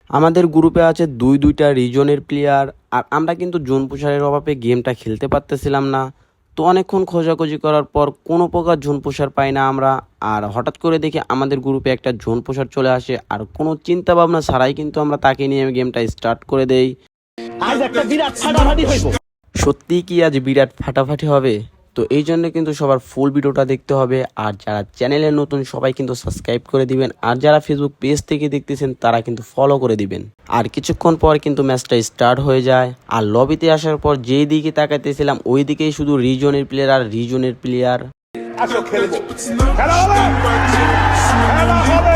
আমাদের গ্রুপে আছে দুইটা রিজনের প্লেয়ার। আর আমরা কিন্তু জোন পুষারের অভাবে গেমটা খেলতে পারতেছিলাম না। তো অনেকক্ষণ খোঁজাখুঁজি করার পর কোনো প্রকার জোন পুষার পাই না আমরা। আর হঠাৎ করে দেখি আমাদের গ্রুপে একটা জোন পুষার চলে আসে, আর কোনো চিন্তা ভাবনা ছাড়াই কিন্তু আমরা তাকে নিয়ে গেমটা স্টার্ট করে দেই। আজ একটা বিরাট ফাটাফাটি হইব। সত্যিই কি আজ বিরাট ফাটাফাটি হবে? তো এই জন্য কিন্তু সবার ফুল ভিডিওটা দেখতে হবে। আর যারা চ্যানেলে নতুন সবাই কিন্তু সাবস্ক্রাইব করে দিবেন, আর যারা ফেসবুক পেজ থেকে দেখতেছেন তারা কিন্তু ফলো করে দিবেন। আর কিছুক্ষণ পর কিন্তু ম্যাচটা স্টার্ট হয়ে যায়। আর লবিতে আসার পর যেই দিকে তাকাইতেছিলাম ওই দিকেই শুধু রিজনের প্লেয়ার আর রিজনের প্লেয়ার। আসো খেলবো, খেলা হবে, খেলা হবে।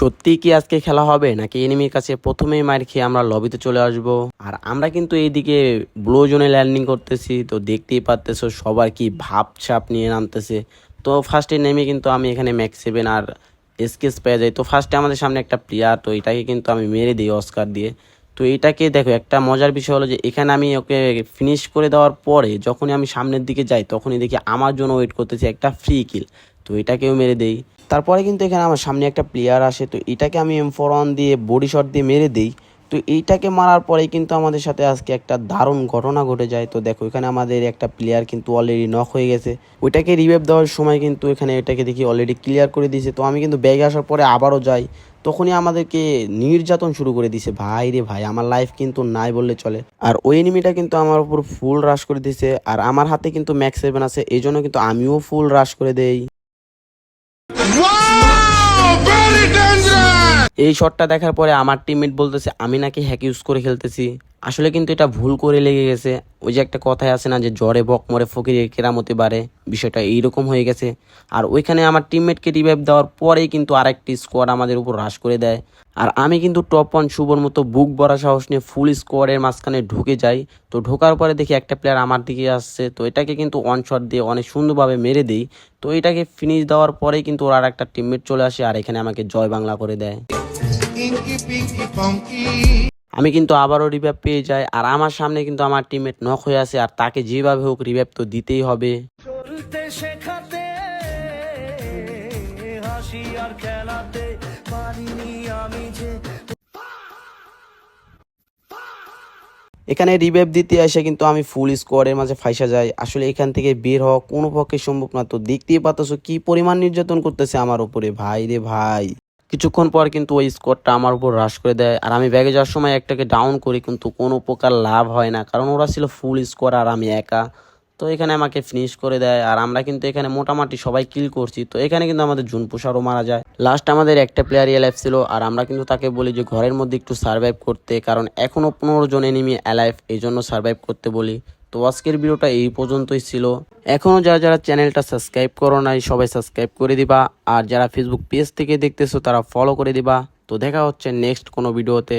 সত্যি কি আজকে খেলা হবে নাকি এনিমির কাছে প্রথমেই মার খেয়ে আমরা লবিতে চলে আসব? আর আমরা কিন্তু এইদিকে ব্লু জোনে ল্যান্ডিং করতেছি, তো দেখতেই পারতেছো সবার কি ভাব ছাপ নিয়ে নামতেছে। তো ফার্স্টে নেমে কিন্তু আমি এখানে ম্যাক্স 7 আর এসকেস পেয়ে যাই। তো ফার্স্টে আমাদের সামনে একটা প্লেয়ার, তো এটাকে কিন্তু আমি মেরে দিই অস্কার দিয়ে। তো এটাকে দেখো, একটা মজার বিষয় হলো যে এখানে আমি ওকে ফিনিশ করে দেওয়ার পরে যখনই আমি সামনের দিকে যাই তখনই দেখি আমার জন্য ওয়েট করতেছে একটা ফ্রি কিল। তো এটাকেও মেরে দেই। তারপরে কিন্তু এখানে আমার সামনে একটা প্লেয়ার আসে, তো এটাকে আমি M4 দিয়ে বডি শট দিয়ে মেরে দিই। তো এইটাকে মারার পরেই কিন্তু আমাদের সাথে আজকে একটা দারুণ ঘটনা ঘটে যায়। তো দেখো এখানে আমাদের একটা প্লেয়ার কিন্তু অলরেডি নক হয়ে গেছে। ওইটাকে রিভাইভ দেওয়ার সময় কিন্তু এখানে এটাকে দেখি অলরেডি ক্লিয়ার করে দিয়েছে। তো আমি কিন্তু ব্যাগে আসার পরে আবারও যাই, তখনই আমাদেরকে নির্যাতন শুরু করে দিছে। ভাই রে ভাই, আমার লাইফ কিন্তু নাই বললে চলে। আর ওই এনিমিটা কিন্তু আমার উপর ফুল রাশ করে দিছে, আর আমার হাতে কিন্তু ম্যাক্স 7 আছে, এই জন্য কিন্তু আমিও ফুল রাশ করে দেই। এই শটটা দেখার পরে আমার টিমমেট বলতেছে আমি নাকি হ্যাক ইউজ করে খেলতেছি। আসলে কিন্তু এটা ভুল করে লেগে গেছে। ওই যে একটা কথাই আছে না যে জ্বরে বক মরে ফকিরের কেরামতি বাড়ে, বিষয়টা এইরকম হয়ে গেছে। আর ওইখানে আমার টিমমেটকে রিভাইভ দেওয়ার পরেই কিন্তু আরেকটি স্কোয়াড আমাদের উপর হ্রাস করে দেয়। আর আমি কিন্তু টপ 1 শুভর মতো বুক ভরা সাহস নিয়ে ফুল স্কোয়াডের মাঝখানে ঢুকে যাই। তো ঢোকার পরে দেখি একটা প্লেয়ার আমার দিকে আসছে, তো এটাকে কিন্তু ওয়ান শট দিয়ে অনেক সুন্দরভাবে মেরে দিই। তো এটাকে ফিনিশ দেওয়ার পরেই কিন্তু ওর আর একটা টিমমেট চলে আসে, আর এখানে আমাকে জয় বাংলা করে দেয়। আমি কিন্তু আবারও রিভাইভ পেয়ে যাই, আর আমার সামনে কিন্তু আমার টিমমেট নক হয়ে আছে, আর তাকে যেভাবে হোক রিভাইভ তো দিতেই হবে। চলতে শেখাতে হাসি আর খেলাতে পারিনি আমি যে। এখানে রিভাইভ দিতে এসে কিন্তু আমি ফুল স্কোয়াডের মাঝে ফাইসা যাই। আসলে এখান থেকে বের হওয়া কোনো পক্ষে সম্ভব না। তো দেখতেই পাচ্ছ কি পরিমাণ নির্যাতন করতেছে আমার উপরে। ভাই রে ভাই, কিছুক্ষণ পর কিন্তু ওই স্কোয়াডটা আমার উপর হ্রাস করে দেয়, আর আমি ব্যাগে যাওয়ার সময় একটাকে ডাউন করি, কিন্তু কোনো প্রকার লাভ হয় না, কারণ ওরা ছিল ফুল স্কোয়াড আর আমি একা। তো এখানে আমাকে ফিনিশ করে দেয়, আর আমরা কিন্তু এখানে মোটামুটি সবাই কিল করছি। তো এখানে কিন্তু আমাদের জুন পুষারও মারা যায়। লাস্ট আমাদের একটা প্লেয়ার অ্যালাইভ ছিল, আর আমরা কিন্তু তাকে বলি যে ঘরের মধ্যে একটু সার্ভাইভ করতে, কারণ এখনও 15 জন এনিমি অ্যালাইভ, এই জন্য সার্ভাইভ করতে বলি। তো আজকের ভিডিওটা এই পর্যন্তই ছিল। এখনও যারা যারা চ্যানেলটা সাবস্ক্রাইব করো নাই সবাই সাবস্ক্রাইব করে দিবা, আর যারা ফেসবুক পেজ থেকে দেখতেছো তারা ফলো করে দিবা। তো দেখা হচ্ছে নেক্সট কোনো ভিডিওতে।